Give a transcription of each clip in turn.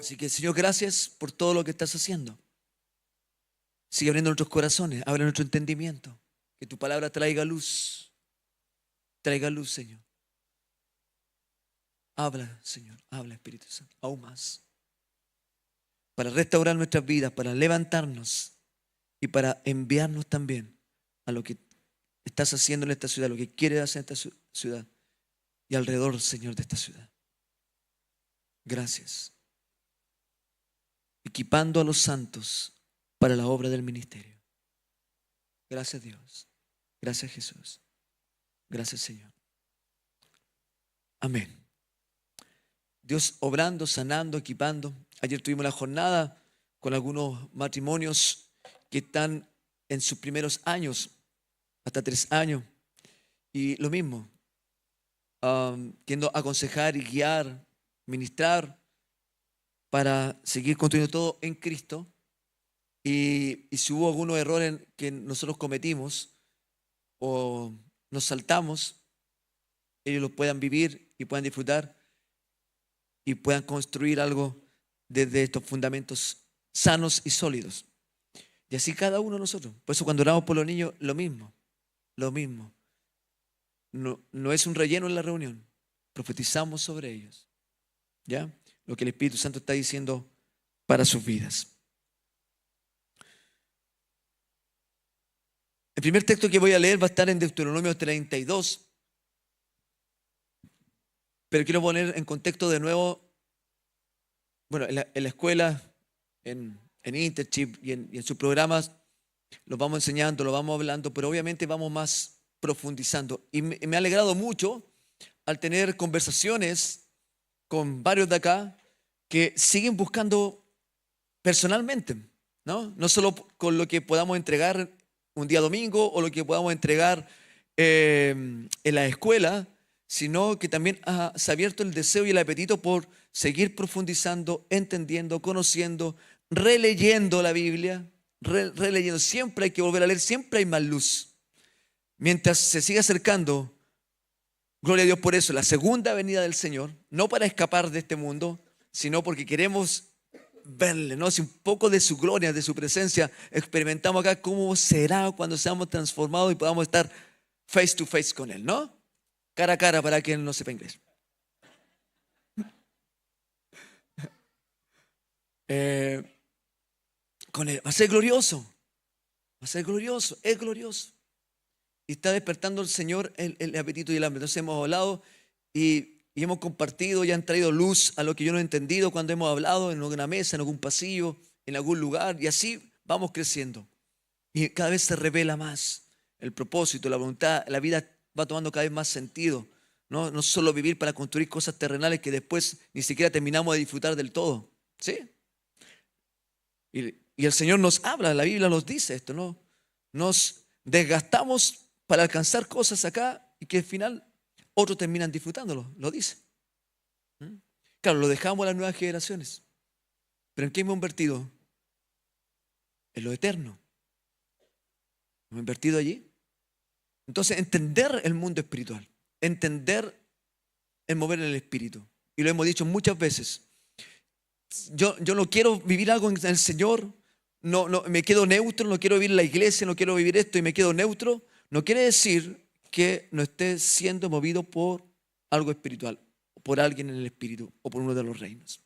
Así que, Señor, gracias por todo lo que estás haciendo. Sigue abriendo nuestros corazones, abre nuestro entendimiento. Que tu palabra traiga luz, Señor. Habla, Señor, habla, Espíritu Santo, aún más. Para restaurar nuestras vidas, para levantarnos y para enviarnos también a lo que estás haciendo en esta ciudad, lo que quieres hacer en esta ciudad y alrededor, Señor, de esta ciudad. Gracias. Equipando a los santos para la obra del ministerio. Gracias, Dios. Gracias, Jesús. Gracias, Señor. Amén. Dios obrando, sanando, equipando. Ayer tuvimos la jornada con algunos matrimonios que están en sus primeros años, hasta 3 años. Y lo mismo, queriendo aconsejar y guiar, ministrar para seguir construyendo todo en Cristo. Y si hubo algunos errores que nosotros cometimos o nos saltamos, ellos lo puedan vivir y puedan disfrutar y puedan construir algo desde estos fundamentos sanos y sólidos. Y así cada uno de nosotros. Por eso cuando oramos por los niños, lo mismo. No es un relleno en la reunión. Profetizamos sobre ellos. ¿Ya? Lo que el Espíritu Santo está diciendo para sus vidas. El primer texto que voy a leer va a estar en Deuteronomio 32. Pero quiero poner en contexto de nuevo, bueno, en la escuela, en Internship y en sus programas, los vamos enseñando, lo vamos hablando, pero obviamente vamos más profundizando. Y me ha alegrado mucho al tener conversaciones con varios de acá que siguen buscando personalmente, ¿no? No solo con lo que podamos entregar un día domingo o lo que podamos entregar en la escuela, sino que también se ha abierto el deseo y el apetito por seguir profundizando, entendiendo, conociendo, releyendo la Biblia, releyendo. Siempre hay que volver a leer, siempre hay más luz. Mientras se sigue acercando, gloria a Dios por eso, la segunda venida del Señor, no para escapar de este mundo, sino porque queremos verle, ¿no? Si un poco de su gloria, de su presencia, experimentamos acá cómo será cuando seamos transformados y podamos estar face to face con Él, ¿no? Cara a cara para quien no sepa inglés. Con Él. Va a ser glorioso. Va a ser glorioso. Es glorioso. Y está despertando el Señor el apetito y el hambre. Entonces hemos hablado y hemos compartido y han traído luz a lo que yo no he entendido cuando hemos hablado en alguna mesa, en algún pasillo, en algún lugar. Y así vamos creciendo. Y cada vez se revela más el propósito, la voluntad. La vida va tomando cada vez más sentido. No solo vivir para construir cosas terrenales que después ni siquiera terminamos de disfrutar del todo. ¿Sí? Y el Señor nos habla, la Biblia nos dice esto, ¿no? Nos desgastamos para alcanzar cosas acá y que al final otros terminan disfrutándolo, lo dice. Claro, lo dejamos a las nuevas generaciones. Pero ¿en qué hemos invertido? En lo eterno. ¿Hemos invertido allí? Entonces, entender el mundo espiritual, entender el mover en el espíritu. Y lo hemos dicho muchas veces. Yo no quiero vivir algo en el Señor, no me quedo neutro, no quiero vivir en la iglesia, no quiero vivir esto y me quedo neutro. No quiere decir que no esté siendo movido por algo espiritual, por alguien en el espíritu o por uno de los reinos.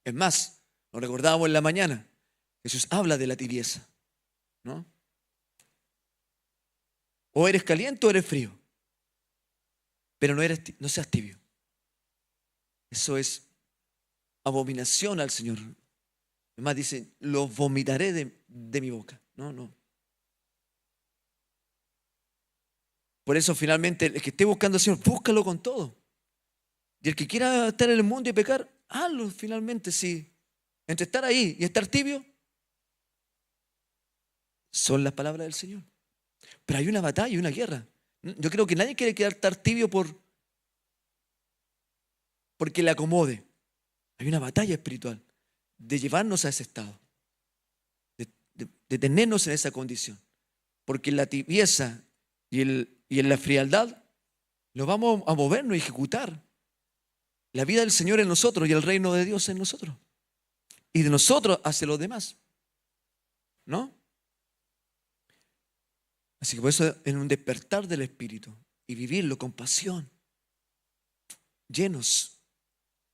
Es más, lo recordábamos en la mañana, Jesús habla de la tibieza, ¿no? O eres caliente o eres frío, pero no seas tibio. Eso es abominación al Señor. Además dice, lo vomitaré de mi boca. No. Por eso finalmente el que esté buscando al Señor, búscalo con todo. Y el que quiera estar en el mundo y pecar, hazlo finalmente. Sí. Entre estar ahí y estar tibio, son las palabras del Señor. Pero hay una batalla y una guerra. Yo creo que nadie quiere estar tibio porque le acomode. Hay una batalla espiritual de llevarnos a ese estado, de tenernos en esa condición. Porque en la tibieza y en la frialdad nos vamos a movernos y ejecutar la vida del Señor en nosotros y el reino de Dios en nosotros. y de nosotros hacia los demás, ¿no? Así que por eso en un despertar del Espíritu y vivirlo con pasión, llenos,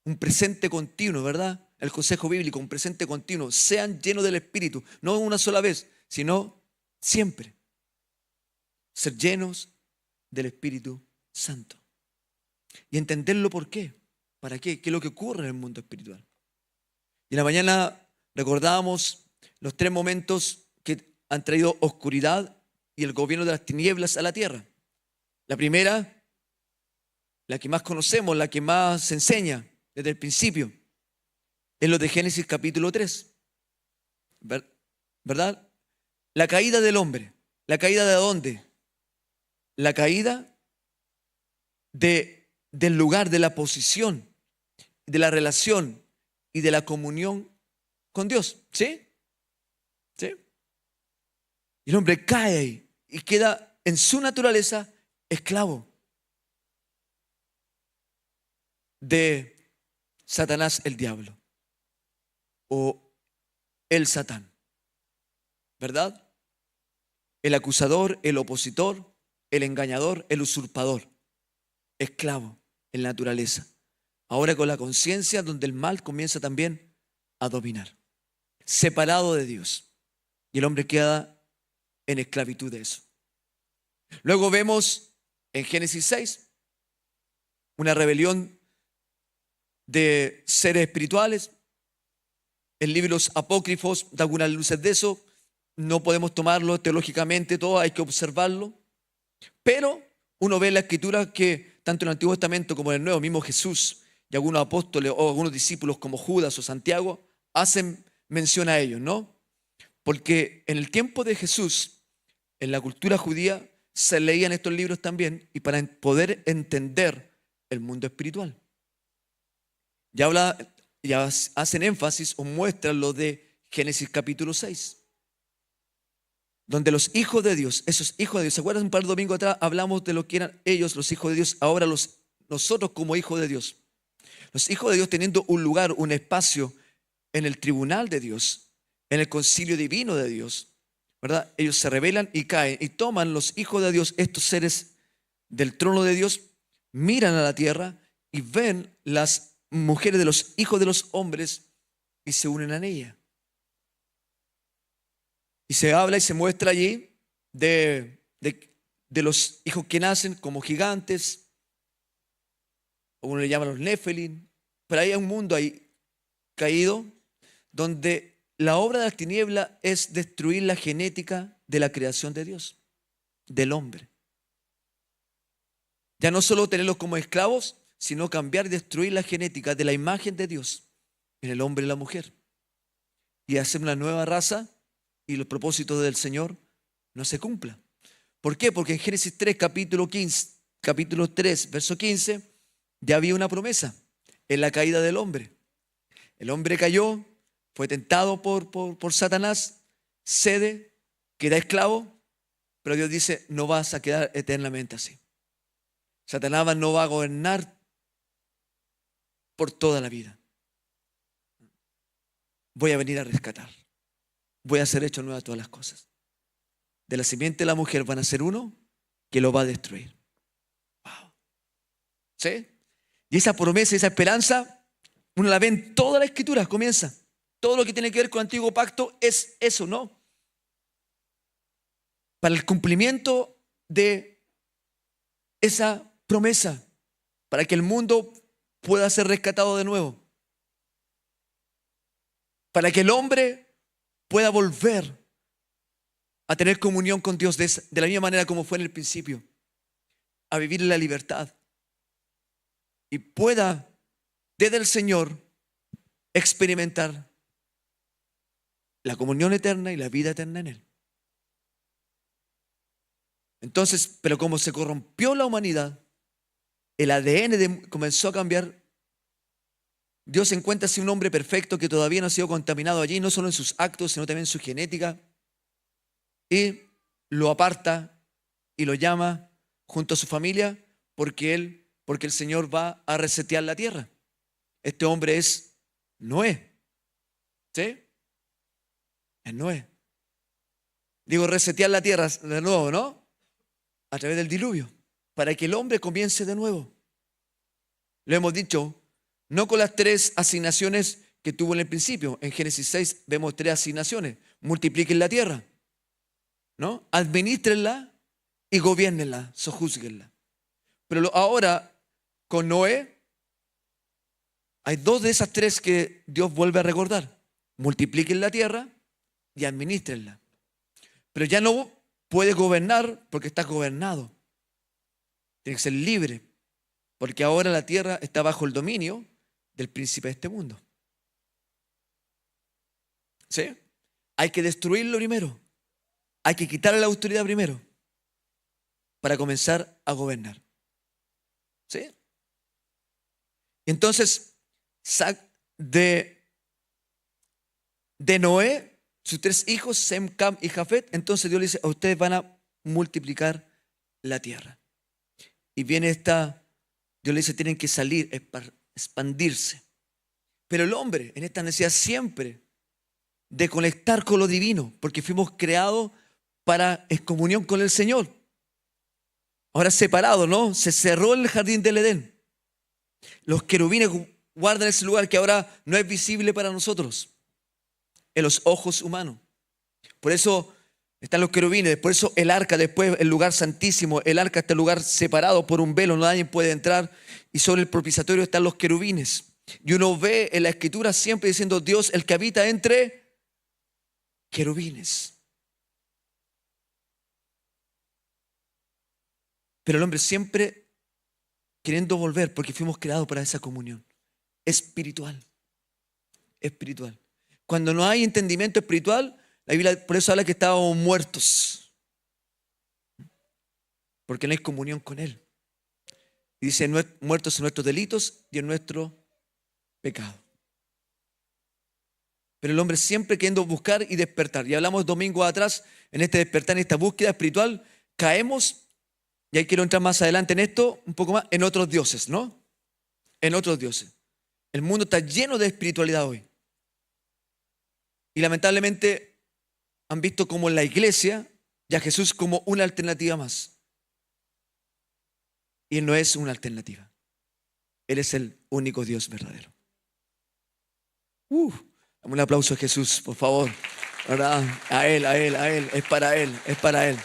un presente continuo, ¿verdad? El consejo bíblico, un presente continuo. Sean llenos del Espíritu, no una sola vez, sino siempre. Ser llenos del Espíritu Santo. Y entenderlo por qué, para qué, qué es lo que ocurre en el mundo espiritual. Y en la mañana recordábamos los 3 momentos que han traído oscuridad y el gobierno de las tinieblas a la tierra. La primera, la que más conocemos, la que más se enseña desde el principio, es lo de Génesis capítulo 3. ¿Verdad? La caída del hombre. ¿La caída de dónde? La caída del lugar, de la posición, de la relación y de la comunión con Dios. ¿Sí? ¿Sí? Y el hombre cae ahí y queda en su naturaleza esclavo de Satanás, el diablo, o el Satán, ¿verdad? El acusador, el opositor, el engañador, el usurpador, esclavo en la naturaleza. Ahora con la conciencia donde el mal comienza también a dominar, separado de Dios, y el hombre queda en esclavitud de eso. Luego vemos en Génesis 6 una rebelión de seres espirituales. En libros apócrifos da algunas luces de eso. No podemos tomarlo teológicamente todo, hay que observarlo. Pero uno ve en la Escritura que tanto en el Antiguo Testamento como en el Nuevo, mismo Jesús y algunos apóstoles o algunos discípulos como Judas o Santiago hacen mención a ellos, ¿no? Porque en el tiempo de Jesús, en la cultura judía, se leían estos libros también y para poder entender el mundo espiritual. Ya hacen énfasis o muestran lo de Génesis capítulo 6, donde los hijos de Dios, esos hijos de Dios, ¿se acuerdan? Un par de domingos atrás hablamos de lo que eran ellos, los hijos de Dios, ahora nosotros como hijos de Dios. Los hijos de Dios teniendo un lugar, un espacio en el tribunal de Dios, en el concilio divino de Dios, ¿verdad? Ellos se rebelan y caen y toman los hijos de Dios, estos seres del trono de Dios, miran a la tierra y ven las mujeres de los hijos de los hombres y se unen a ella. Y se habla y se muestra allí de los hijos que nacen como gigantes, o uno le llama los Nefelim, pero hay un mundo ahí caído donde la obra de la tiniebla es destruir la genética de la creación de Dios, del hombre. Ya no solo tenerlos como esclavos, sino cambiar y destruir la genética de la imagen de Dios en el hombre y la mujer. Y hacer una nueva raza y los propósitos del Señor no se cumplan. ¿Por qué? Porque en Génesis 3, capítulo 3, verso 15, ya había una promesa en la caída del hombre. El hombre cayó, fue tentado por Satanás, cede, queda esclavo, pero Dios dice, no vas a quedar eternamente así. Satanás no va a gobernar por toda la vida. Voy a venir a rescatar. Voy a hacer hecho nuevas todas las cosas. De la simiente de la mujer van a ser uno que lo va a destruir. Wow. ¿Sí? Y esa promesa, esa esperanza, uno la ve en toda la Escritura, comienza. Todo lo que tiene que ver con el antiguo pacto es eso, ¿no? Para el cumplimiento de esa promesa, para que el mundo pueda ser rescatado de nuevo. Para que el hombre pueda volver a tener comunión con Dios de la misma manera como fue en el principio, a vivir en la libertad y pueda desde el Señor experimentar la comunión eterna y la vida eterna en Él. Entonces, pero como se corrompió la humanidad, el ADN comenzó a cambiar. Dios encuentra así un hombre perfecto que todavía no ha sido contaminado allí, no solo en sus actos, sino también en su genética, y lo aparta y lo llama junto a su familia porque el Señor va a resetear la tierra. Este hombre es Noé. ¿Sí? En Noé. Digo, resetear la tierra de nuevo, ¿no? A través del diluvio, para que el hombre comience de nuevo. Lo hemos dicho, no con las 3 asignaciones que tuvo en el principio. En Génesis 6 vemos 3 asignaciones. Multipliquen la tierra, ¿no? Administrenla y gobiernenla, sojúzguenla. Pero ahora, con Noé, hay 2 de esas 3 que Dios vuelve a recordar. Multipliquen la tierra y administrenla. Pero ya no puede gobernar porque está gobernado. Tiene que ser libre, porque ahora la tierra está bajo el dominio del príncipe de este mundo. ¿Sí? Hay que destruirlo primero. Hay que quitarle la autoridad primero para comenzar a gobernar. ¿Sí? Entonces, de Noé, sus 3 hijos, Sem, Cam y Jafet, entonces Dios le dice, a ustedes van a multiplicar la tierra. Y viene Dios le dice, tienen que salir, expandirse. Pero el hombre en esta necesidad siempre de conectar con lo divino, porque fuimos creados para en comunión con el Señor. Ahora separado, ¿no? Se cerró el jardín del Edén. Los querubines guardan ese lugar que ahora no es visible para nosotros, en los ojos humanos. Por eso están los querubines, por eso el arca, después el lugar santísimo, el arca está en lugar separado por un velo, nadie puede entrar, y sobre el propiciatorio están los querubines. Y uno ve en la escritura siempre diciendo Dios, el que habita entre querubines. Pero el hombre siempre queriendo volver, porque fuimos creados para esa comunión espiritual. Espiritual. Cuando no hay entendimiento espiritual, la Biblia por eso habla que estábamos muertos, porque no hay comunión con Él. Y dice, muertos en nuestros delitos y en nuestro pecado. Pero el hombre siempre queriendo buscar y despertar. Y hablamos domingo atrás, en este despertar, en esta búsqueda espiritual, caemos, y ahí quiero entrar más adelante en esto, un poco más, en otros dioses, ¿no? En otros dioses. El mundo está lleno de espiritualidad hoy. Y lamentablemente han visto como en la iglesia y a Jesús como una alternativa más. Y Él no es una alternativa. Él es el único Dios verdadero. Dame un aplauso a Jesús, por favor. ¿Verdad? A Él. Es para Él, es para Él.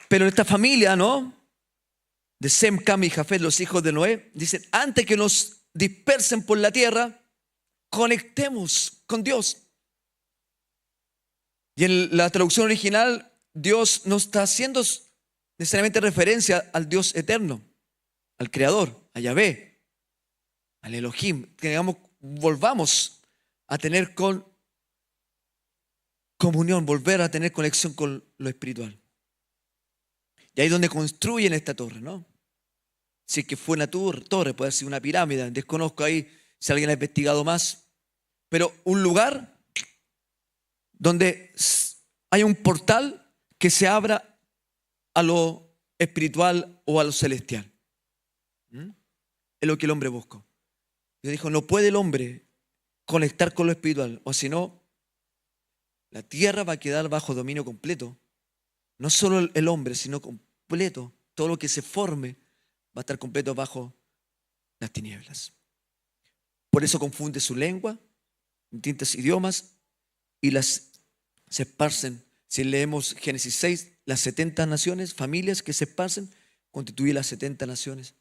Pero esta familia, ¿no? De Sem, Cam y Jafet, los hijos de Noé, dicen, antes que nos dispersen por la tierra, conectemos con Dios. Y en la traducción original, Dios no está haciendo necesariamente referencia al Dios eterno, al Creador, a Yahvé, al Elohim. Que digamos, volvamos a tener comunión, volver a tener conexión con lo espiritual. Y ahí es donde construyen esta torre, ¿no? Si es que fue una torre, puede ser una pirámide, desconozco ahí si alguien ha investigado más, pero un lugar donde hay un portal que se abra a lo espiritual o a lo celestial. Es lo que el hombre buscó. Dios dijo, no puede el hombre conectar con lo espiritual, o si no, la tierra va a quedar bajo dominio completo. No solo el hombre, sino completo. Todo lo que se forme va a estar completo bajo las tinieblas. Por eso confunde su lengua, distintos idiomas, y se esparcen. Si leemos Génesis 6, las 70 naciones, familias que se esparcen, constituyen las 70 naciones.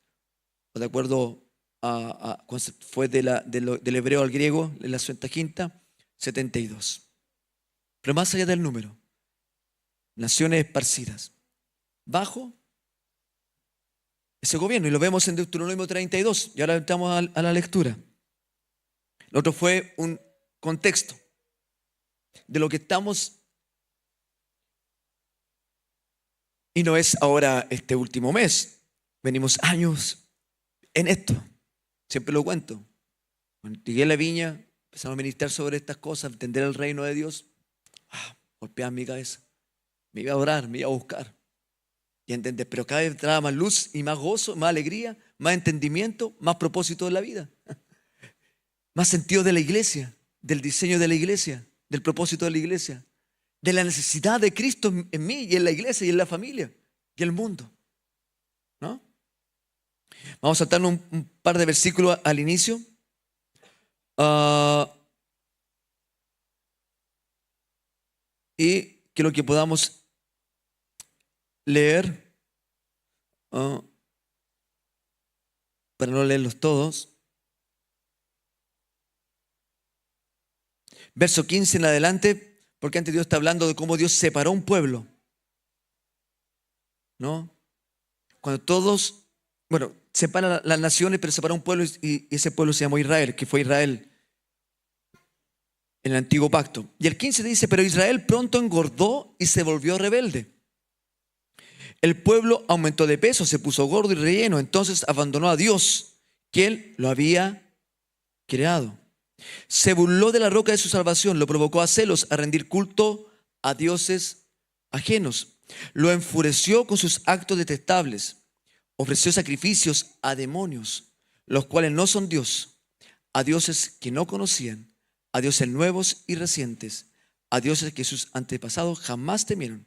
De acuerdo a fue del hebreo al griego, en la Septuaginta, 72. Pero más allá del número, naciones esparcidas, bajo ese gobierno. Y lo vemos en Deuteronomio 32. Y ahora entramos a la lectura. Lo otro fue un contexto de lo que estamos. Y no es ahora este último mes. Venimos años en esto. Siempre lo cuento. Cuando llegué a la viña, empezamos a ministrar sobre estas cosas, entender el reino de Dios. Golpeaba mi cabeza. Me iba a orar, me iba a buscar. Y entender, pero cada vez entraba más luz y más gozo, más alegría, más entendimiento, más propósito de la vida. más sentido de la iglesia, del diseño de la iglesia, del propósito de la iglesia, de la necesidad de Cristo en mí y en la iglesia y en la familia y el mundo, ¿no? Vamos a saltar un par de versículos al inicio. Y quiero que podamos leer, para no leerlos todos. Verso 15 en adelante, porque antes Dios está hablando de cómo Dios separó un pueblo, ¿no? Cuando todos, bueno, separa las naciones, pero separa un pueblo y ese pueblo se llamó Israel, que fue Israel en el antiguo pacto. Y el 15 dice, pero Israel pronto engordó y se volvió rebelde. El pueblo aumentó de peso, se puso gordo y relleno, entonces abandonó a Dios, que él lo había creado. Se burló de la roca de su salvación, lo provocó a celos, a rendir culto a dioses ajenos. Lo enfureció con sus actos detestables. Ofreció sacrificios a demonios, los cuales no son Dios, a dioses que no conocían, a dioses nuevos y recientes, a dioses que sus antepasados jamás temieron.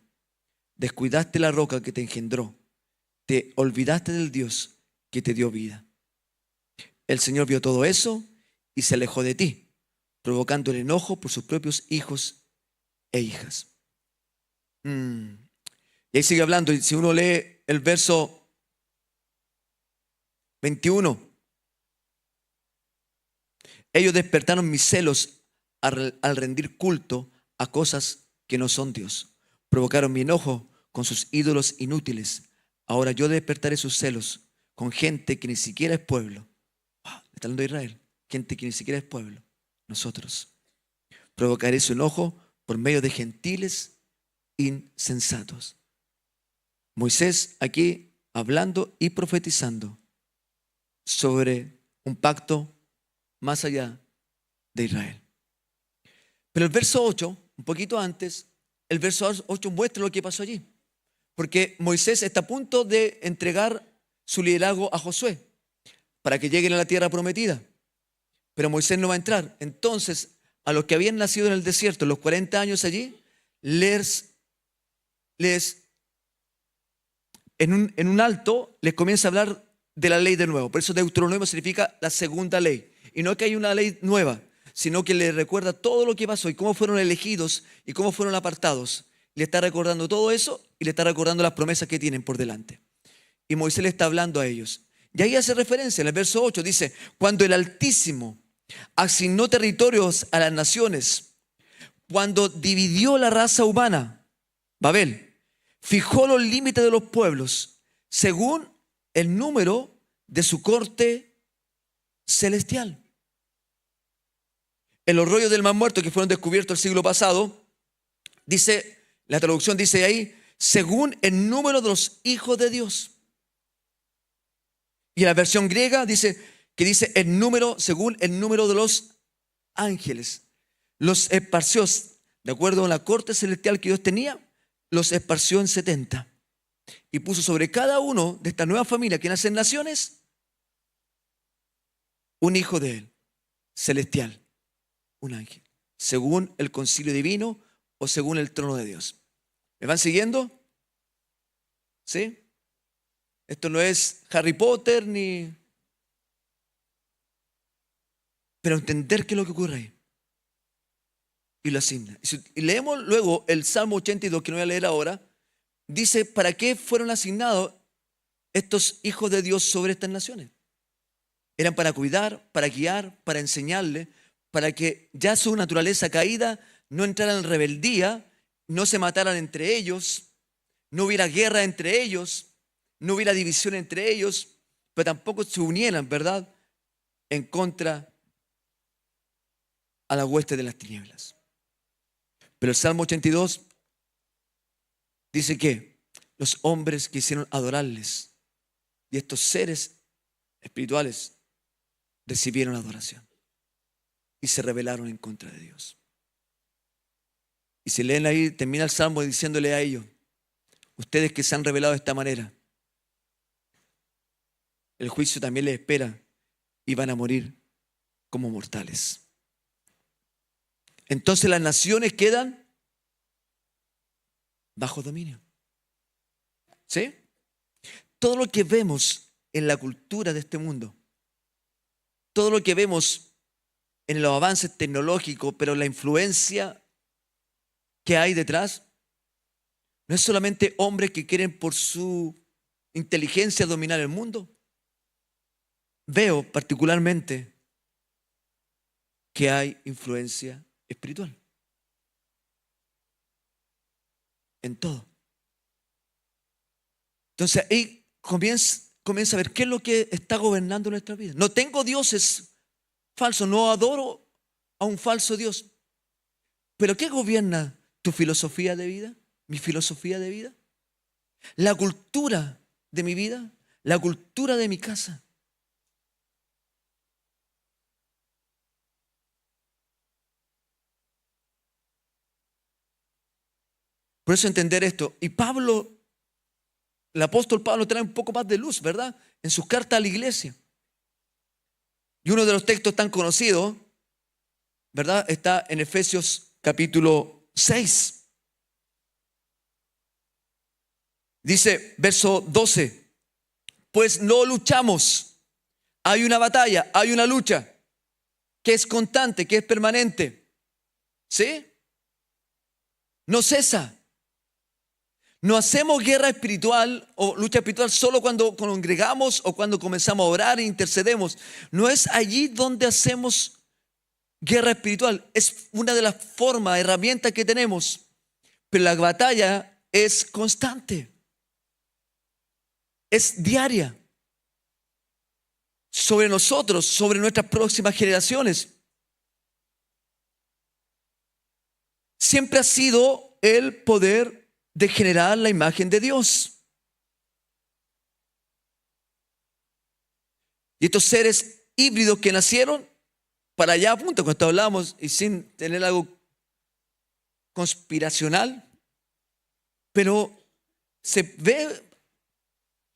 Descuidaste la roca que te engendró, te olvidaste del Dios que te dio vida. El Señor vio todo eso y se alejó de ti, provocando el enojo por sus propios hijos e hijas. Y ahí sigue hablando, y si uno lee el verso 21, ellos despertaron mis celos al rendir culto a cosas que no son Dios. Provocaron mi enojo con sus ídolos inútiles. Ahora yo despertaré sus celos con gente que ni siquiera es pueblo. Está hablando de Israel. Gente que ni siquiera es pueblo. Nosotros. Provocaré su enojo por medio de gentiles insensatos. Moisés aquí hablando y profetizando sobre un pacto más allá de Israel. Pero el verso 8, un poquito antes, el verso 8 muestra lo que pasó allí. Porque Moisés está a punto de entregar su liderazgo a Josué para que lleguen a la tierra prometida. Pero Moisés no va a entrar. Entonces, a los que habían nacido en el desierto, los 40 años allí, en un alto les comienza a hablar de la ley de nuevo. Por eso Deuteronomio significa la segunda ley. Y no que hay una ley nueva, sino que le recuerda todo lo que pasó y cómo fueron elegidos y cómo fueron apartados. Le está recordando todo eso y le está recordando las promesas que tienen por delante. Y Moisés le está hablando a ellos. Y ahí hace referencia, en el verso 8 dice, cuando el Altísimo asignó territorios a las naciones, cuando dividió la raza humana, Babel, fijó los límites de los pueblos según el número de su corte celestial. En los rollos del Mar Muerto que fueron descubiertos el siglo pasado, dice, la traducción dice ahí, según el número de los hijos de Dios. Y en la versión griega dice que dice el número, según el número de los ángeles. Los esparció, de acuerdo a la corte celestial que Dios tenía, los esparció en 70. Y puso sobre cada uno de esta nueva familia que nace en naciones, un hijo de él, celestial, un ángel, según el concilio divino o según el trono de Dios. ¿Me van siguiendo? ¿Sí? Esto no es Harry Potter ni... Pero entender qué es lo que ocurre ahí. Y lo asigna. Y leemos luego el Salmo 82, que no voy a leer ahora. Dice, ¿para qué fueron asignados estos hijos de Dios sobre estas naciones? Eran para cuidar, para guiar, para enseñarle, para que ya su naturaleza caída no entraran en rebeldía, no se mataran entre ellos, no hubiera guerra entre ellos, no hubiera división entre ellos, pero tampoco se unieran, ¿verdad?, en contra a la hueste de las tinieblas. Pero el Salmo 82 dice que los hombres quisieron adorarles y estos seres espirituales recibieron adoración y se rebelaron en contra de Dios. Y si leen ahí, termina el Salmo diciéndole a ellos, ustedes que se han rebelado de esta manera, el juicio también les espera y van a morir como mortales. Entonces las naciones quedan bajo dominio. ¿Sí? Todo lo que vemos en la cultura de este mundo, todo lo que vemos en los avances tecnológicos, pero la influencia que hay detrás, no es solamente hombres que quieren por su inteligencia dominar el mundo. Veo particularmente que hay influencia espiritual en todo. Entonces ahí comienza a ver qué es lo que está gobernando nuestra vida. No tengo dioses falsos, no adoro a un falso Dios. Pero ¿qué gobierna tu filosofía de vida? ¿Mi filosofía de vida? La cultura de mi vida, la cultura de mi casa. Por eso entender esto. Y Pablo, el apóstol Pablo, trae un poco más de luz, ¿verdad? En sus cartas a la iglesia. Y uno de los textos tan conocidos, ¿verdad? Está en Efesios capítulo 6. Dice, verso 12, pues no luchamos. Hay una batalla, hay una lucha que es constante, que es permanente. ¿Sí? No cesa. No hacemos guerra espiritual o lucha espiritual solo cuando congregamos o cuando comenzamos a orar e intercedemos. No es allí donde hacemos guerra espiritual. Es una de las formas, herramientas que tenemos. Pero la batalla es constante. Es diaria. Sobre nosotros, sobre nuestras próximas generaciones. Siempre ha sido el poder de generar la imagen de Dios. Y estos seres híbridos que nacieron, para allá apunta, cuando hablábamos, y sin tener algo conspiracional, pero se ve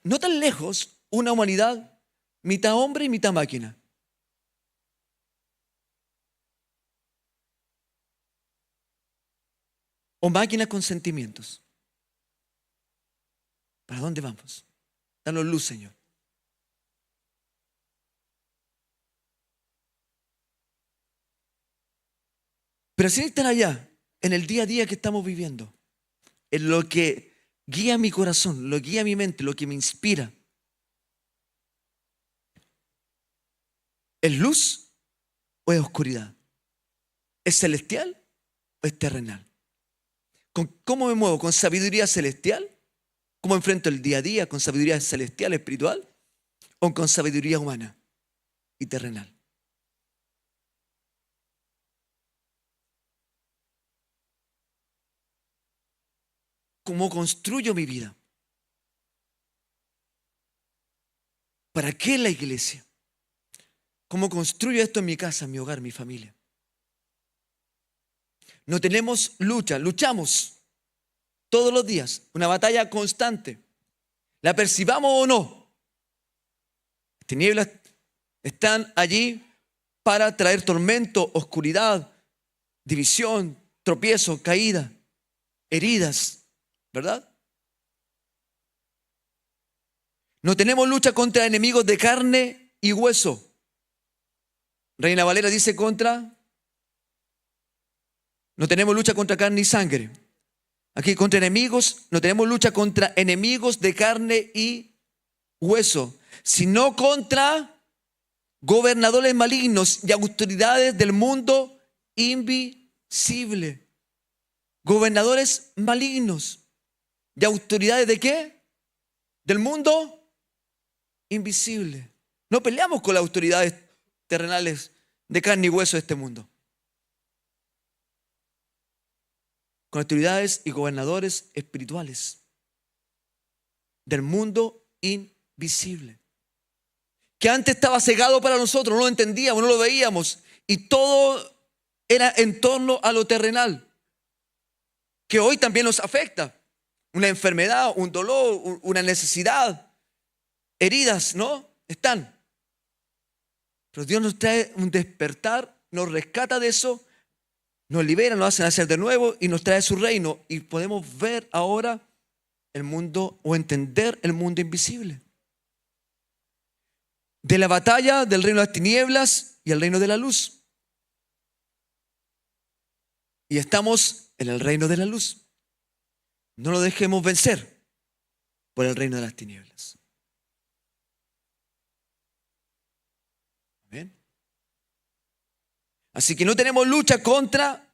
no tan lejos una humanidad mitad hombre y mitad máquina. O máquinas con sentimientos. ¿Para dónde vamos? Danos luz, Señor. Pero sin estar allá, en el día a día que estamos viviendo, en lo que guía mi corazón, lo que guía mi mente, lo que me inspira, ¿es luz o es oscuridad? ¿Es celestial o es terrenal? ¿Cómo me muevo? ¿Con sabiduría celestial? ¿Cómo enfrento el día a día? ¿Con sabiduría celestial, espiritual? ¿O con sabiduría humana y terrenal? ¿Cómo construyo mi vida? ¿Para qué la iglesia? ¿Cómo construyo esto en mi casa, en mi hogar, en mi familia? No tenemos lucha, luchamos todos los días, una batalla constante. La percibamos o no. Las tinieblas están allí para traer tormento, oscuridad, división, tropiezo, caída, heridas, ¿verdad? No tenemos lucha contra enemigos de carne y hueso. Reina Valera dice no tenemos lucha contra carne y sangre. Aquí contra enemigos, no tenemos lucha contra enemigos de carne y hueso, sino contra gobernadores malignos y autoridades del mundo invisible. Gobernadores malignos y autoridades ¿de qué? Del mundo invisible. No peleamos con las autoridades terrenales de carne y hueso de este mundo. Con autoridades y gobernadores espirituales del mundo invisible. Que antes estaba cegado para nosotros, no lo entendíamos, no lo veíamos. Y todo era en torno a lo terrenal. Que hoy también nos afecta. Una enfermedad, un dolor, una necesidad, heridas, ¿no? Están. Pero Dios nos trae un despertar, nos rescata de eso, nos libera, nos hace nacer de nuevo y nos trae su reino. Y podemos ver ahora el mundo o entender el mundo invisible. De la batalla del reino de las tinieblas y el reino de la luz. Y estamos en el reino de la luz. No lo dejemos vencer por el reino de las tinieblas. ¿Amén? Así que no tenemos lucha contra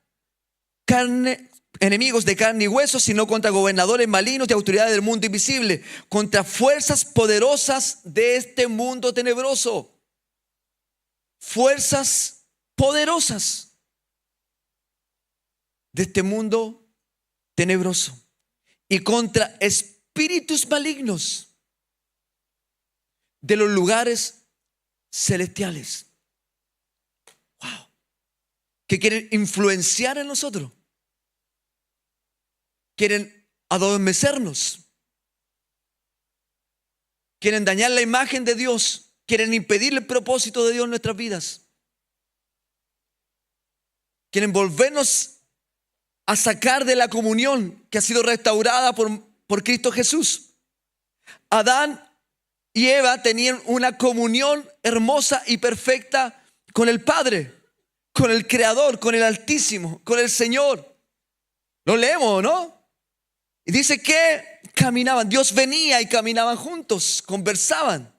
enemigos de carne y hueso, sino contra gobernadores malignos y autoridades del mundo invisible, contra fuerzas poderosas de este mundo tenebroso. Fuerzas poderosas de este mundo tenebroso. Y contra espíritus malignos de los lugares celestiales. Wow. Que quieren influenciar en nosotros. Quieren adormecernos. Quieren dañar la imagen de Dios. Quieren impedir el propósito de Dios en nuestras vidas. Quieren volvernos a sacar de la comunión que ha sido restaurada por Cristo Jesús. Adán y Eva tenían una comunión hermosa y perfecta con el Padre, con el Creador, con el Altísimo, con el Señor. Lo leemos, ¿no? Y dice que caminaban, Dios venía y caminaban juntos, conversaban.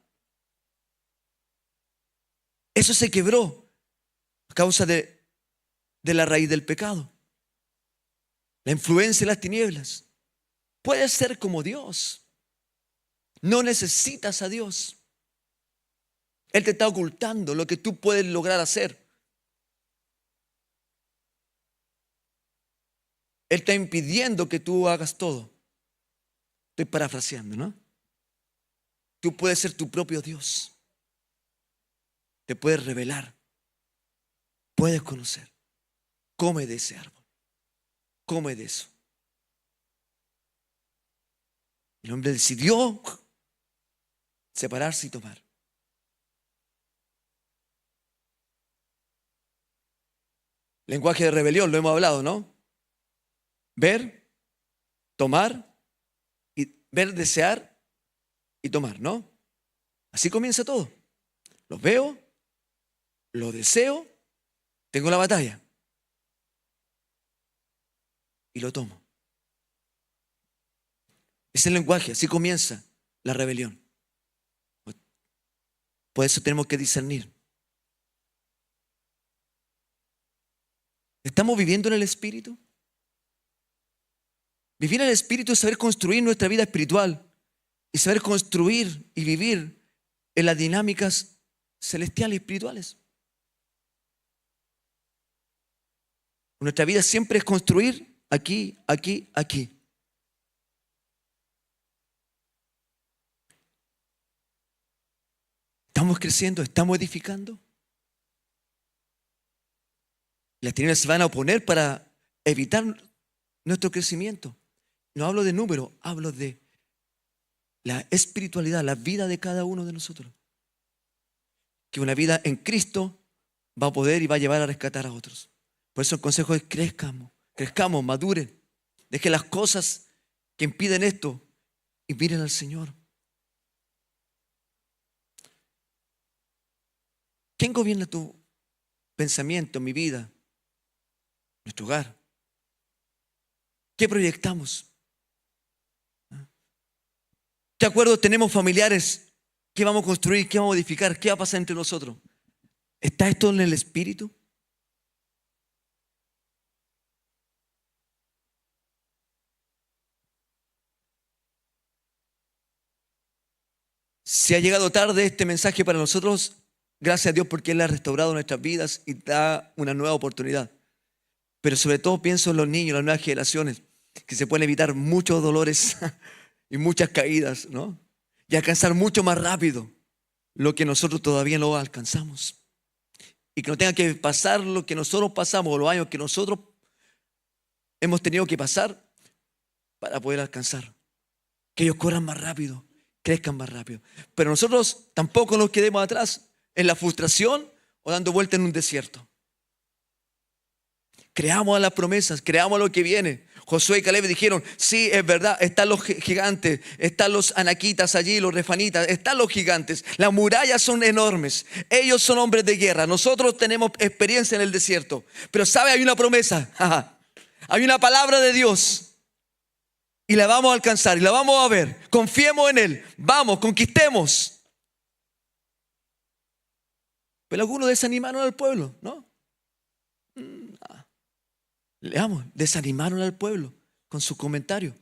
Eso se quebró a causa de la raíz del pecado. La influencia de las tinieblas. Puedes ser como Dios. No necesitas a Dios. Él te está ocultando lo que tú puedes lograr hacer. Él está impidiendo que tú hagas todo. Estoy parafraseando, ¿no? Tú puedes ser tu propio Dios. Te puedes revelar. Puedes conocer. Come de ese árbol. Come de eso. El hombre decidió separarse y tomar. Lenguaje de rebelión, lo hemos hablado, ¿no? Ver, tomar, y ver, desear y tomar, ¿no? Así comienza todo. Lo veo, lo deseo, tengo la batalla. Y lo tomo. Es el lenguaje, así comienza la rebelión. Por eso tenemos que discernir. ¿Estamos viviendo en el Espíritu? Vivir en el Espíritu es saber construir nuestra vida espiritual y saber construir y vivir en las dinámicas celestiales y espirituales. Nuestra vida siempre es construir aquí, aquí, aquí. ¿Estamos creciendo? ¿Estamos edificando? Las tinieblas se van a oponer para evitar nuestro crecimiento. No hablo de número, hablo de la espiritualidad, la vida de cada uno de nosotros. Que una vida en Cristo va a poder y va a llevar a rescatar a otros. Por eso el consejo es crezcamos, maduren. Dejen las cosas que impiden esto y miren al Señor. ¿Quién gobierna tu pensamiento, mi vida, nuestro hogar? ¿Qué proyectamos? ¿De acuerdo? Tenemos familiares. ¿Qué vamos a construir? ¿Qué vamos a edificar? ¿Qué va a pasar entre nosotros? ¿Está esto en el Espíritu? Si ha llegado tarde este mensaje para nosotros, gracias a Dios porque Él ha restaurado nuestras vidas y da una nueva oportunidad. Pero sobre todo pienso en los niños, las nuevas generaciones, que se pueden evitar muchos dolores y muchas caídas, ¿no? Y alcanzar mucho más rápido lo que nosotros todavía no alcanzamos. Y que no tenga que pasar lo que nosotros pasamos o los años que nosotros hemos tenido que pasar para poder alcanzar. Que ellos corran más rápido, crezcan más rápido. Pero nosotros tampoco nos quedemos atrás en la frustración o dando vuelta en un desierto. Creamos a las promesas, creamos a lo que viene. Josué y Caleb dijeron, sí, es verdad, están los gigantes, están los anaquitas allí, los refanitas, están los gigantes. Las murallas son enormes, ellos son hombres de guerra. Nosotros tenemos experiencia en el desierto. Pero ¿sabe? Hay una promesa, hay una palabra de Dios. Y la vamos a alcanzar, y la vamos a ver. Confiemos en Él, vamos, conquistemos. Pero algunos desanimaron al pueblo, ¿no? Leamos, desanimaron al pueblo con su comentario.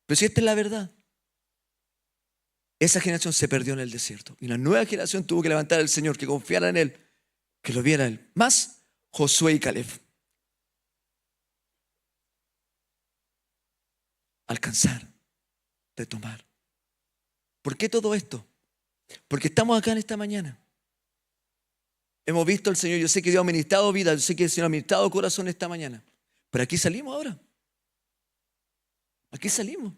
Pero si esta es la verdad, esa generación se perdió en el desierto. Y una nueva generación tuvo que levantar al Señor, que confiara en Él, que lo viera Él. Más Josué y Caleb. Alcanzar, retomar. ¿Por qué todo esto? Porque estamos acá en esta mañana. Hemos visto al Señor, yo sé que Dios ha ministrado vida, yo sé que el Señor ha ministrado corazón esta mañana. Pero aquí salimos ahora. Aquí salimos.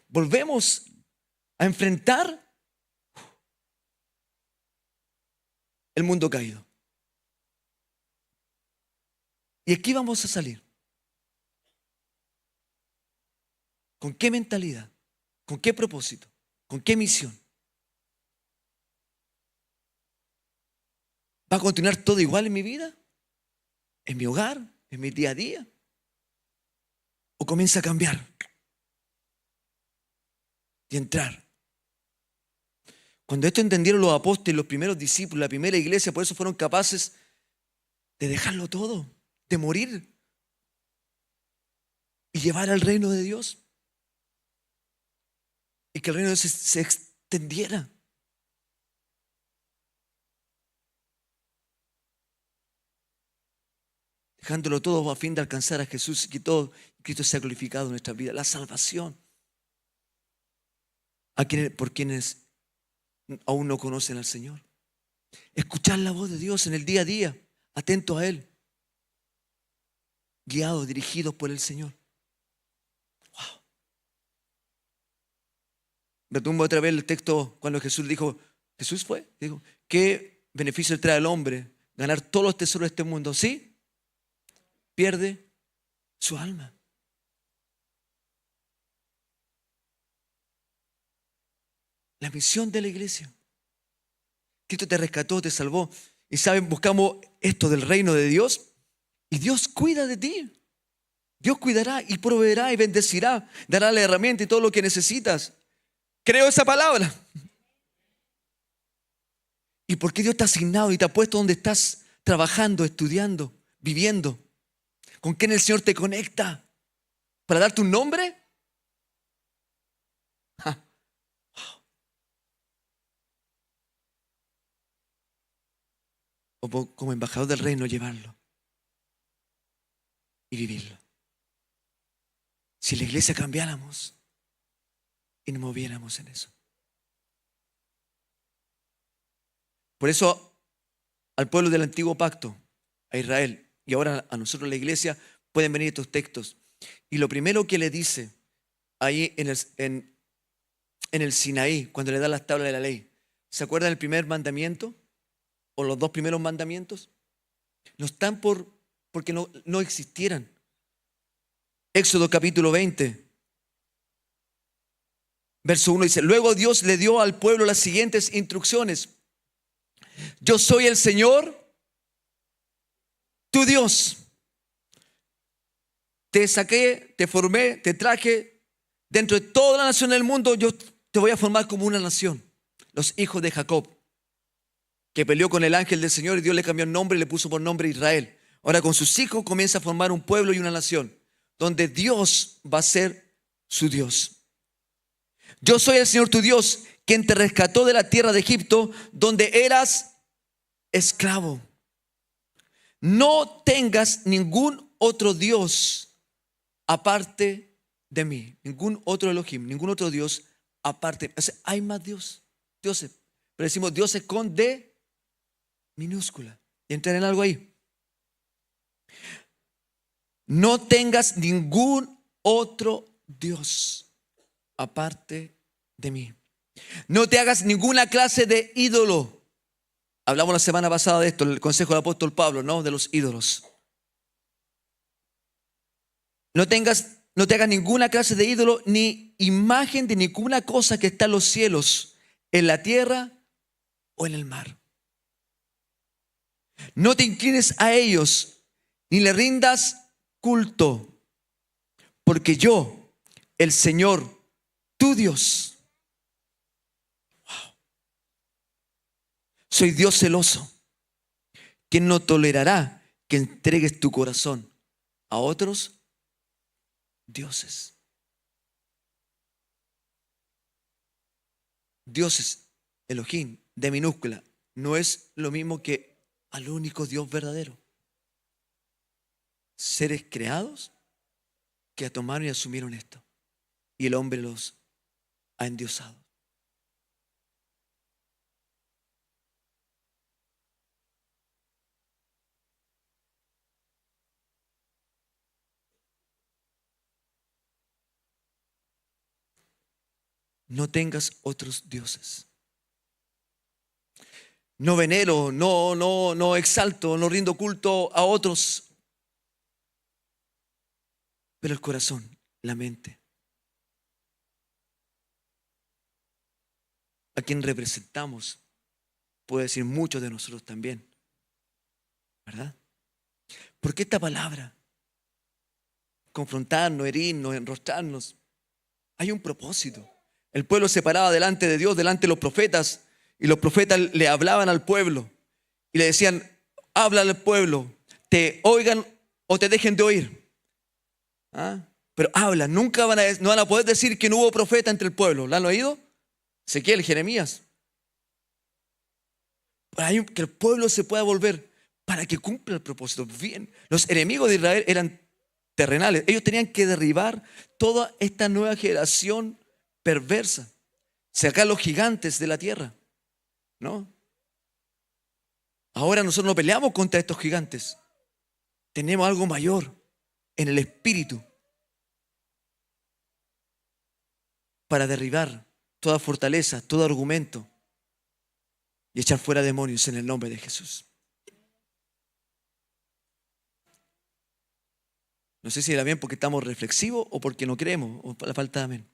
Volvemos a enfrentar el mundo caído. Y aquí vamos a salir. ¿Con qué mentalidad? ¿Con qué propósito? ¿Con qué misión? ¿Va a continuar todo igual en mi vida? ¿En mi hogar? ¿En mi día a día? ¿O comienza a cambiar? Y entrar. Cuando esto entendieron los apóstoles, los primeros discípulos, la primera iglesia, por eso fueron capaces de dejarlo todo, de morir y llevar al reino de Dios. Y que el reino de Dios se extendiera. Dejándolo todo a fin de alcanzar a Jesús y que todo Cristo sea glorificado en nuestra vida. La salvación. Por quienes aún no conocen al Señor. Escuchar la voz de Dios en el día a día, atento a Él, guiados, dirigidos por el Señor. Wow. Retumbo otra vez el texto cuando Jesús dijo, ¿qué beneficio trae al hombre ganar todos los tesoros de este mundo? ¿Sí? Pierde su alma. La misión de la iglesia. Cristo te rescató, te salvó. Y saben, buscamos esto del reino de Dios. Y Dios cuida de ti. Dios cuidará y proveerá y bendecirá. Dará la herramienta y todo lo que necesitas. Creo esa palabra. ¿Y por qué Dios te ha asignado y te ha puesto donde estás trabajando, estudiando, viviendo? ¿Con quién el Señor te conecta? ¿Para darte un nombre? O como embajador del reino llevarlo y vivirlo. Si la iglesia cambiáramos y nos moviéramos en eso. Por eso al pueblo del antiguo pacto, a Israel, y ahora a nosotros la iglesia, pueden venir estos textos. Y lo primero que le dice ahí en el Sinaí, cuando le da las tablas de la ley, ¿se acuerdan del primer mandamiento? ¿O los dos primeros mandamientos? No están porque no existieran. Éxodo capítulo 20, verso 1 dice, luego Dios le dio al pueblo las siguientes instrucciones. Yo soy el Señor, tu Dios. Te saqué, te formé, te traje. Dentro de toda la nación del mundo, yo te voy a formar como una nación. Los hijos de Jacob, que peleó con el ángel del Señor y Dios le cambió el nombre y le puso por nombre Israel. Ahora con sus hijos comienza a formar un pueblo y una nación, donde Dios va a ser su Dios. Yo soy el Señor tu Dios, quien te rescató de la tierra de Egipto, donde eras esclavo. No tengas ningún otro Dios aparte de mí. Ningún otro Elohim, ningún otro Dios aparte. O sea, hay más dioses. Pero decimos dioses con D minúscula. Y entrar en algo ahí. No tengas ningún otro Dios aparte de mí. No te hagas ninguna clase de ídolo Hablamos la semana pasada de esto, el consejo del apóstol Pablo, ¿no? De los ídolos. No te hagas ninguna clase de ídolo ni imagen de ninguna cosa que está en los cielos, en la tierra o en el mar. No te inclines a ellos ni le rindas culto, porque yo, el Señor, tu Dios, soy Dios celoso, quien no tolerará que entregues tu corazón a otros dioses. Dioses, Elohim, de minúscula, no es lo mismo que al único Dios verdadero. Seres creados que tomaron y asumieron esto. Y el hombre los ha endiosado. No tengas otros dioses. No venero, no exalto, no rindo culto a otros. Pero el corazón, la mente, a quien representamos, puede decir mucho de nosotros también, ¿verdad? Porque esta palabra, confrontarnos, herirnos, enrostrarnos, hay un propósito. El pueblo se paraba delante de Dios, delante de los profetas, y los profetas le hablaban al pueblo y le decían: habla al pueblo, te oigan o te dejen de oír. ¿Ah? Pero habla, nunca no van a poder decir que no hubo profeta entre el pueblo. ¿Lo han oído? Ezequiel, Jeremías. Para que el pueblo se pueda volver, para que cumpla el propósito. Bien, los enemigos de Israel eran terrenales. Ellos tenían que derribar toda esta nueva generación perversa, sacar los gigantes de la tierra, ¿no? Ahora nosotros no peleamos contra estos gigantes. Tenemos algo mayor en el espíritu para derribar toda fortaleza, todo argumento y echar fuera demonios en el nombre de Jesús. No sé si era bien porque estamos reflexivos o porque no creemos o por la falta de amén.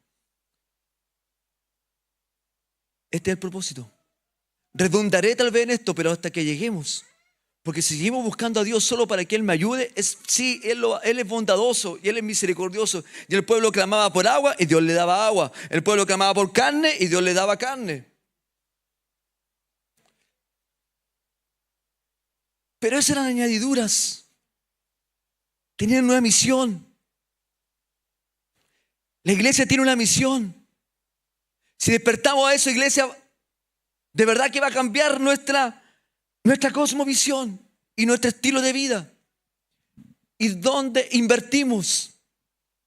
Este es el propósito. Redundaré tal vez en esto, pero hasta que lleguemos. Porque si seguimos buscando a Dios solo para que Él me ayude, sí, Él es bondadoso y Él es misericordioso. Y el pueblo clamaba por agua y Dios le daba agua. El pueblo clamaba por carne y Dios le daba carne. Pero esas eran añadiduras. Tenían una misión. La iglesia tiene una misión. Si despertamos a eso, iglesia, de verdad que va a cambiar nuestra cosmovisión y nuestro estilo de vida. ¿Y dónde invertimos?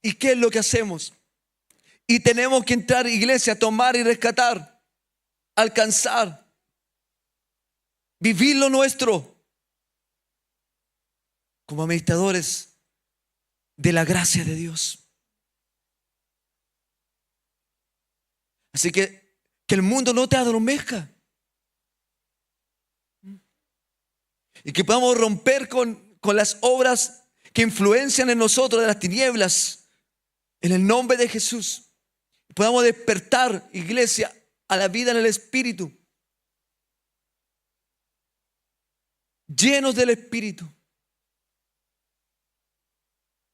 ¿Y qué es lo que hacemos? Y tenemos que entrar, iglesia, a tomar y rescatar, alcanzar, vivir lo nuestro como administradores de la gracia de Dios. Así que el mundo no te adormezca. Y que podamos romper con las obras que influencian en nosotros de las tinieblas, en el nombre de Jesús. Podamos despertar, iglesia, a la vida en el Espíritu, llenos del Espíritu,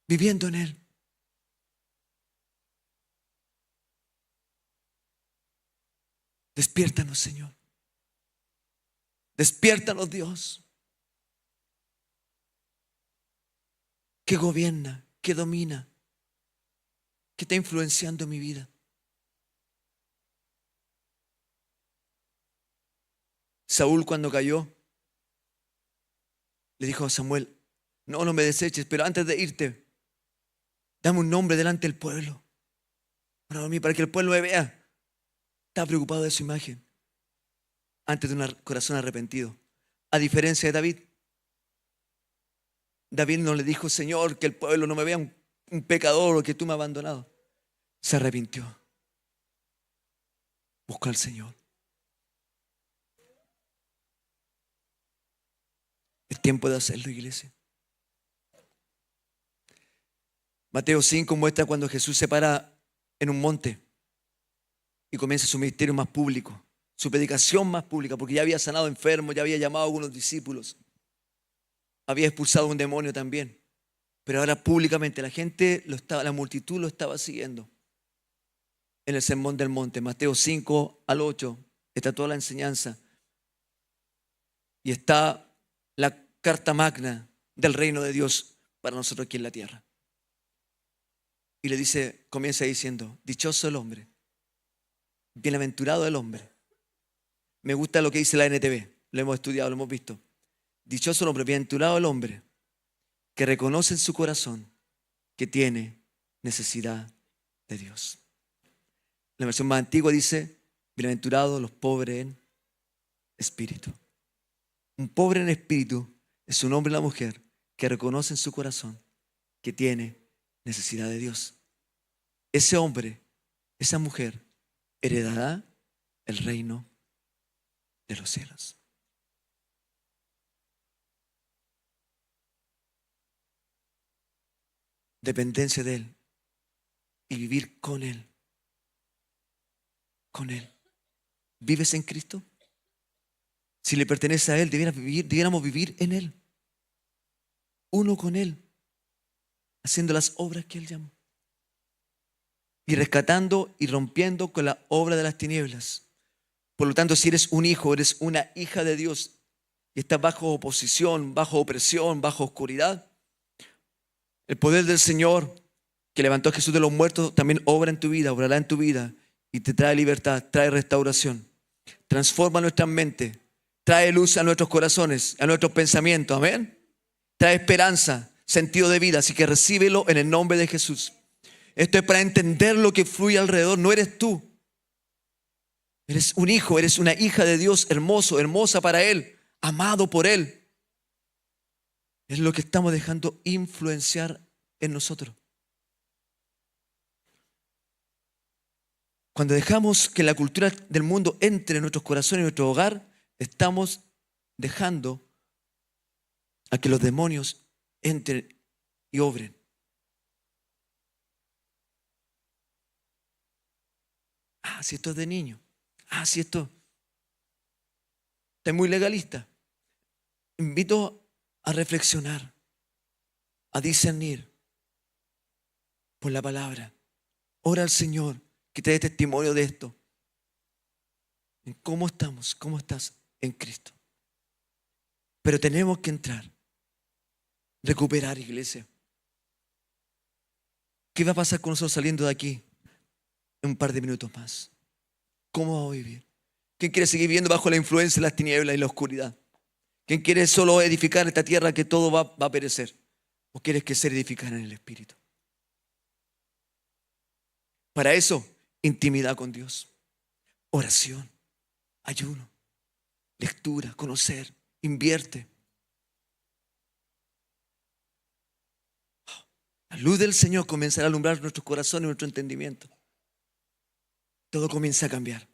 viviendo en Él. Despiértanos, Señor. Despiértanos, Dios, que gobierna, que domina, que está influenciando mi vida. Saúl, cuando cayó, le dijo a Samuel: no me deseches, pero antes de irte, dame un nombre delante del pueblo para que el pueblo me vea. Estaba preocupado de su imagen antes de un corazón arrepentido. A diferencia de David, David no le dijo: Señor, que el pueblo no me vea un pecador o que tú me has abandonado. Se arrepintió. Buscó al Señor. tiempo de hacerlo, iglesia. Mateo 5 muestra cuando Jesús se para en un monte y comienza su ministerio más público, su predicación más pública, porque ya había sanado enfermos, ya había llamado a algunos discípulos, había expulsado un demonio también, pero ahora públicamente la multitud lo estaba siguiendo. En el sermón del monte, Mateo 5 al 8, está toda la enseñanza y está la carta magna del reino de Dios para nosotros aquí en la tierra. Y le dice, comienza diciendo, dichoso el hombre, bienaventurado el hombre. Me gusta lo que dice la NTV, lo hemos estudiado, lo hemos visto. Dichoso el hombre, bienaventurado el hombre que reconoce en su corazón que tiene necesidad de Dios. La versión más antigua dice, bienaventurados los pobres en espíritu. Un pobre en espíritu es un hombre o una mujer que reconoce en su corazón que tiene necesidad de Dios. Ese hombre, esa mujer, heredará el reino de los cielos. Dependencia de Él y vivir con Él. Con Él. ¿Vives en Cristo? Si le pertenece a Él, debiéramos vivir en Él. Uno con Él. Haciendo las obras que Él llamó. Y rescatando y rompiendo con la obra de las tinieblas. Por lo tanto, si eres un hijo, eres una hija de Dios y estás bajo oposición, bajo opresión, bajo oscuridad, el poder del Señor que levantó a Jesús de los muertos también obra en tu vida, obrará en tu vida y te trae libertad, trae restauración, transforma nuestra mente, trae luz a nuestros corazones, a nuestros pensamientos, amén. Trae esperanza, sentido de vida, así que recíbelo en el nombre de Jesús. Esto es para entender lo que fluye alrededor, no eres tú. Eres un hijo, eres una hija de Dios, hermoso, hermosa para Él, amado por Él. Es lo que estamos dejando influenciar en nosotros. Cuando dejamos que la cultura del mundo entre en nuestros corazones, en nuestro hogar, estamos dejando a que los demonios entren y obren. Si esto es de niño. Si esto es muy legalista. Invito a reflexionar, a discernir por la palabra. Ora al Señor que te dé testimonio de esto. En cómo estamos, cómo estás en Cristo. Pero tenemos que entrar, recuperar, iglesia. ¿Qué va a pasar con nosotros saliendo de aquí en un par de minutos más? ¿Cómo vamos a vivir? ¿Quién quiere seguir viviendo bajo la influencia de las tinieblas y la oscuridad? ¿Quién quiere solo edificar esta tierra que todo va a perecer? ¿O quieres que se edificara en el Espíritu? Para eso, intimidad con Dios, oración, ayuno, lectura, conocer, invierte. La luz del Señor comenzará a alumbrar nuestros corazones y nuestro entendimiento. Todo comienza a cambiar.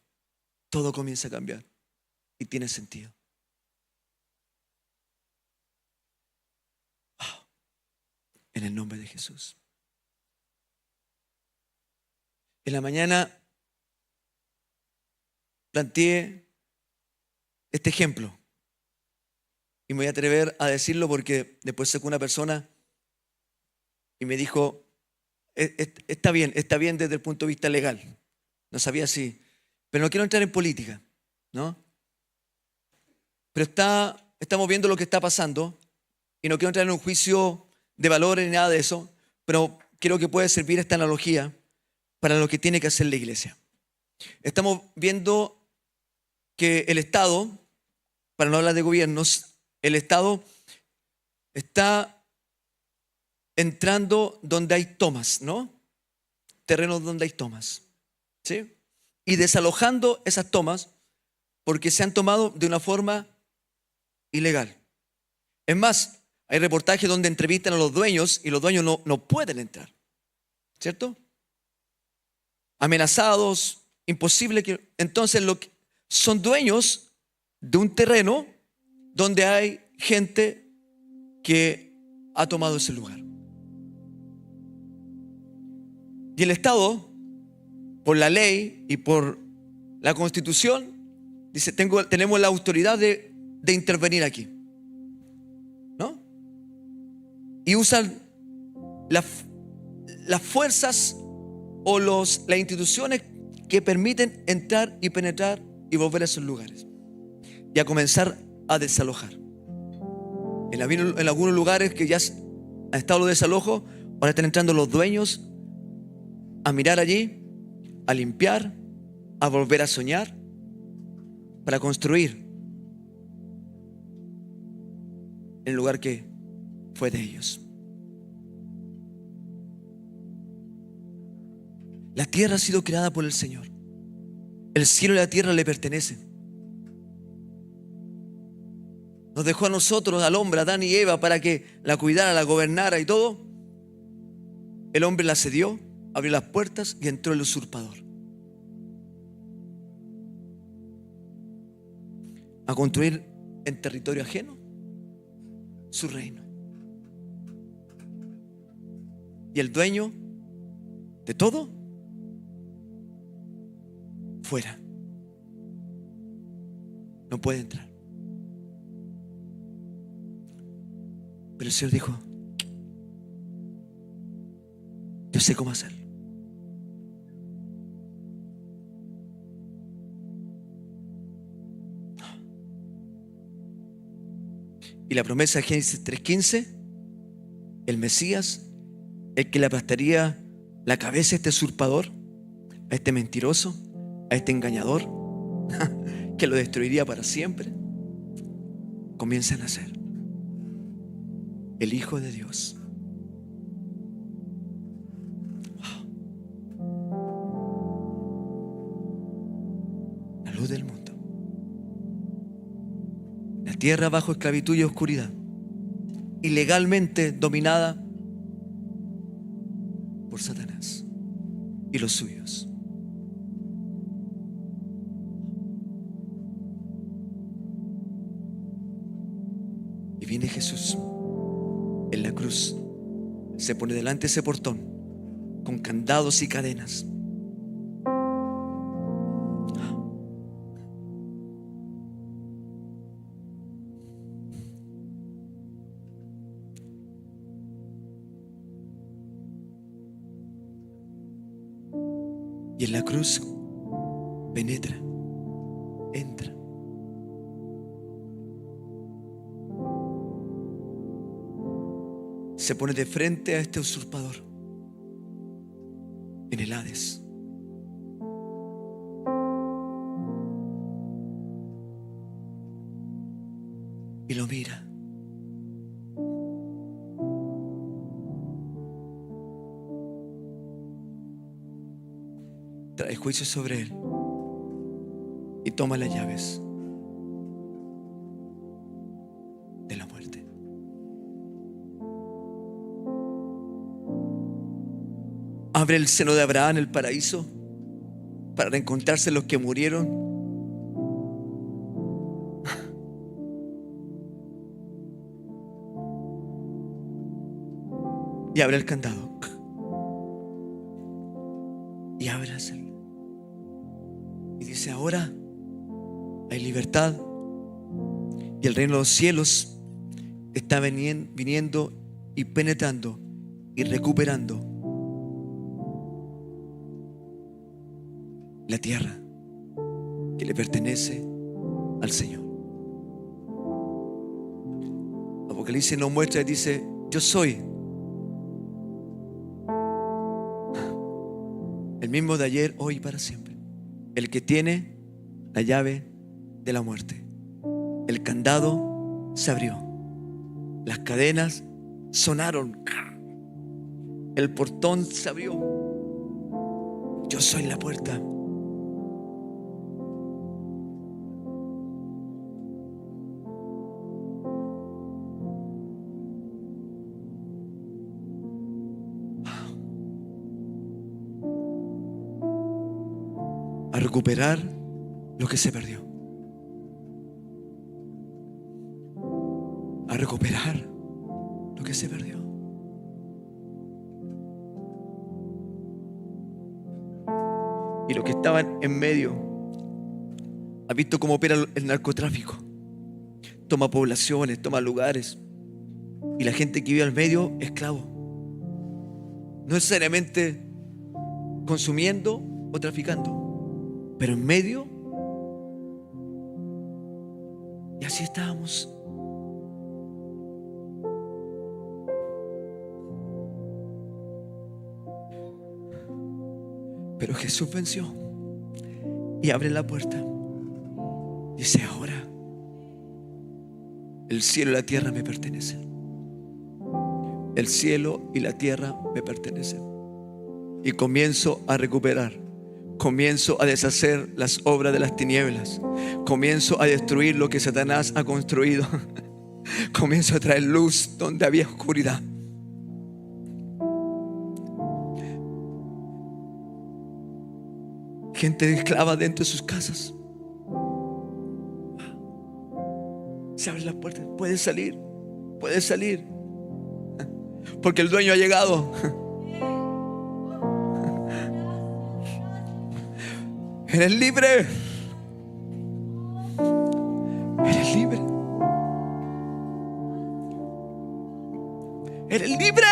Todo comienza a cambiar. Y tiene sentido. En el nombre de Jesús. En la mañana planteé este ejemplo. Y me voy a atrever a decirlo porque después sé que una persona y me dijo, está bien desde el punto de vista legal. No sabía si, pero no quiero entrar en política, ¿no? Pero estamos viendo lo que está pasando y no quiero entrar en un juicio de valores ni nada de eso, pero creo que puede servir esta analogía para lo que tiene que hacer la iglesia. Estamos viendo que el Estado, para no hablar de gobiernos, el Estado está entrando donde hay tomas, ¿no? Terrenos donde hay tomas, ¿sí? Y desalojando esas tomas porque se han tomado de una forma ilegal. Es más, hay reportajes donde entrevistan a los dueños y los dueños no pueden entrar, ¿cierto? Amenazados, imposible que... Entonces son dueños de un terreno donde hay gente que ha tomado ese lugar. Y el Estado, por la ley y por la Constitución, dice, tenemos la autoridad de intervenir aquí, ¿no? Y usan las fuerzas o las instituciones que permiten entrar y penetrar y volver a esos lugares y a comenzar a desalojar. En algunos lugares que ya han estado los desalojos, ahora están entrando los dueños a mirar allí, a limpiar, a volver a soñar, para construir en el lugar que fue de ellos. La tierra ha sido creada por el Señor. El cielo y la tierra le pertenecen. Nos dejó a nosotros, al hombre, a Adán y Eva, para que la cuidara, la gobernara y todo. El hombre la cedió, abrió las puertas y entró el usurpador a construir en territorio ajeno su reino. Y el dueño de todo, fuera. No puede entrar. Pero el Señor dijo, yo sé cómo hacerlo. Y la promesa de Génesis 3:15, el Mesías, el que le aplastaría la cabeza a este usurpador, a este mentiroso, a este engañador, que lo destruiría para siempre, comienza a nacer. El Hijo de Dios. La luz del mundo. La tierra bajo esclavitud y oscuridad, ilegalmente dominada por Satanás y los suyos. Y viene Jesús en la cruz, se pone delante de ese portón con candados y cadenas. Y en la cruz penetra, entra. Se pone de frente a este usurpador en el Hades. Y lo mira. Trae juicio sobre él y toma las llaves de la muerte. Abre el seno de Abraham, el paraíso, para reencontrarse los que murieron. Y abre el candado. Y ábraselo. Y dice, ahora hay libertad. Y el reino de los cielos está viniendo y penetrando y recuperando la tierra que le pertenece al Señor. Apocalipsis nos muestra y dice, yo soy el mismo de ayer, hoy y para siempre, el que tiene la llave de la muerte. El candado se abrió, las cadenas sonaron, el portón se abrió. Yo soy la puerta. A recuperar lo que se perdió, a recuperar que se perdió. Y los que estaban en medio han visto cómo opera el narcotráfico. Toma poblaciones, toma lugares. Y la gente que vive al medio, esclavo. No necesariamente consumiendo o traficando, pero en medio. Y así estábamos. Pero Jesús venció y abre la puerta. Dice: ahora el cielo y la tierra me pertenecen. El cielo y la tierra me pertenecen. Y comienzo a recuperar. Comienzo a deshacer las obras de las tinieblas. Comienzo a destruir lo que Satanás ha construido. Comienzo a traer luz donde había oscuridad. Gente esclava dentro de sus casas. Se abre la puerta. Puedes salir. Puedes salir. Porque el dueño ha llegado. Eres libre. Eres libre. Eres libre.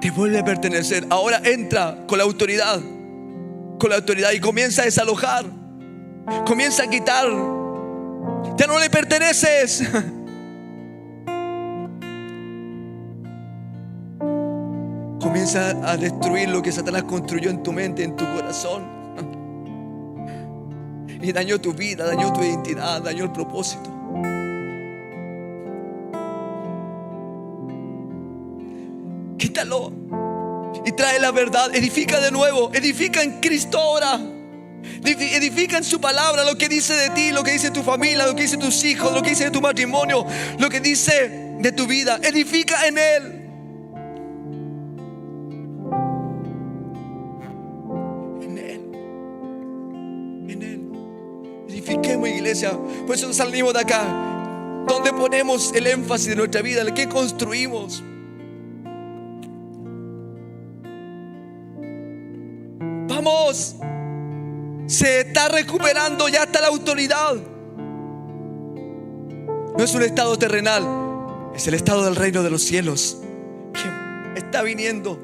Te vuelve a pertenecer. Ahora entra con la autoridad. Con la autoridad y comienza a desalojar. Comienza a quitar. Ya no le perteneces. Comienza a destruir lo que Satanás construyó en tu mente, en tu corazón. Y dañó tu vida, dañó tu identidad, dañó el propósito. Quítalo y trae la verdad. Edifica de nuevo. Edifica en Cristo ahora. Edifica en su palabra lo que dice de ti, lo que dice de tu familia, lo que dice de tus hijos, lo que dice de tu matrimonio, lo que dice de tu vida. Edifica en Él. Edifiquemos, iglesia. Por eso salimos de acá. ¿Dónde ponemos el énfasis de nuestra vida? ¿Qué construimos? Vamos. Se está recuperando. Ya está la autoridad. No es un estado terrenal. Es el estado del reino de los cielos que está viniendo.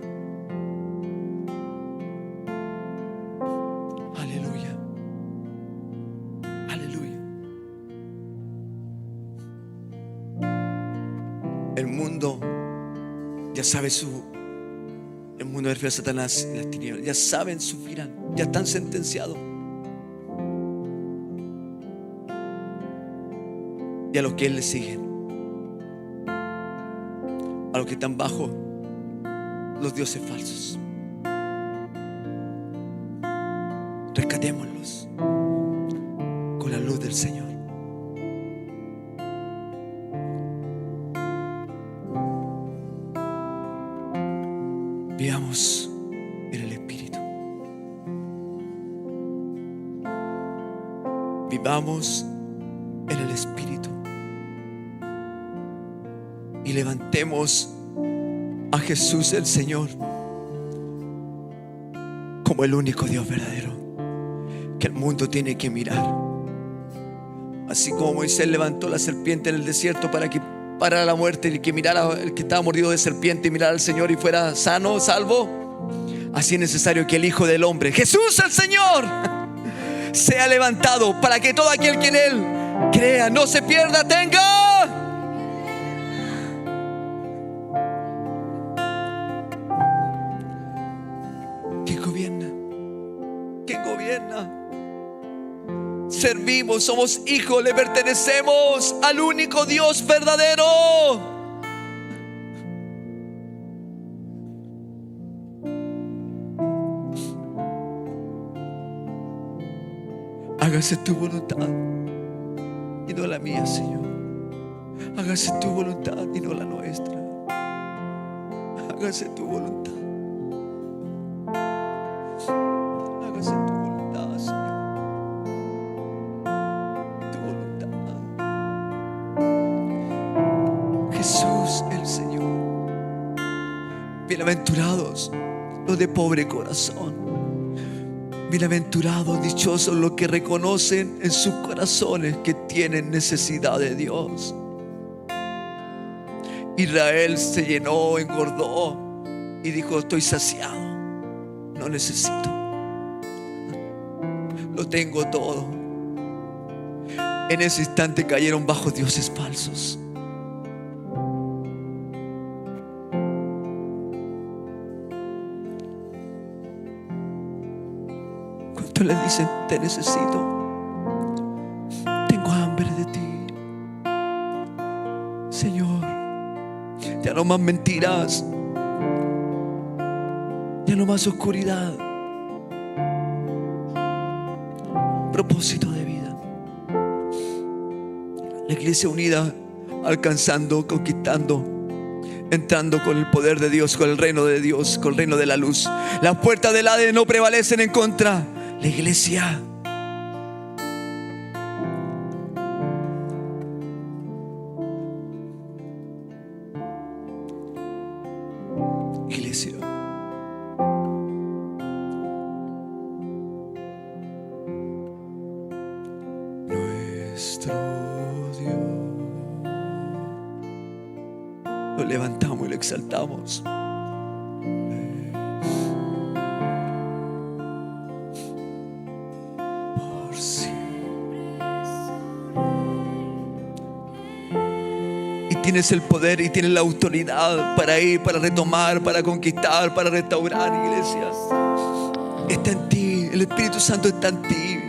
El mundo ya sabe el mundo de Satanás y las tinieblas ya saben su final, ya están sentenciados. Y a los que Él le siguen, a los que están bajo los dioses falsos, rescatémoslos con la luz del Señor. Vivamos en el Espíritu. Vivamos en el Espíritu. Y levantemos a Jesús el Señor como el único Dios verdadero que el mundo tiene que mirar. Así como Moisés levantó la serpiente en el desierto para que parara la muerte y que mirara el que estaba mordido de serpiente y mirara al Señor y fuera sano, salvo, así es necesario que el Hijo del Hombre, Jesús el Señor, sea levantado para que todo aquel que en Él crea no se pierda, tenga ¿Quién gobierna? Servimos, somos hijos, le pertenecemos al único Dios verdadero. Hágase tu voluntad y no la mía, Señor. Hágase tu voluntad y no la nuestra. Hágase tu voluntad. Hágase tu voluntad, Señor. Tu voluntad. Bienaventurados los de pobre corazón. Bienaventurados, dichosos los que reconocen en sus corazones que tienen necesidad de Dios. Israel se llenó, engordó y dijo: estoy saciado, no necesito, lo tengo todo. En ese instante cayeron bajo dioses falsos. ¿Cuántos le dicen: te necesito, tengo hambre de ti, Señor? Ya no más mentiras, ya no más oscuridad. Propósito de vida. La iglesia unida, alcanzando, conquistando, entrando con el poder de Dios, con el reino de Dios, con el reino de la luz. Las puertas del Hades no prevalecen en contra. La iglesia. Iglesia. Nuestro Dios. Lo levantamos y lo exaltamos. Por siempre. Y tienes el poder y tienes la autoridad para ir, para retomar, para conquistar, para restaurar, iglesia. Está en ti, el Espíritu Santo está en ti.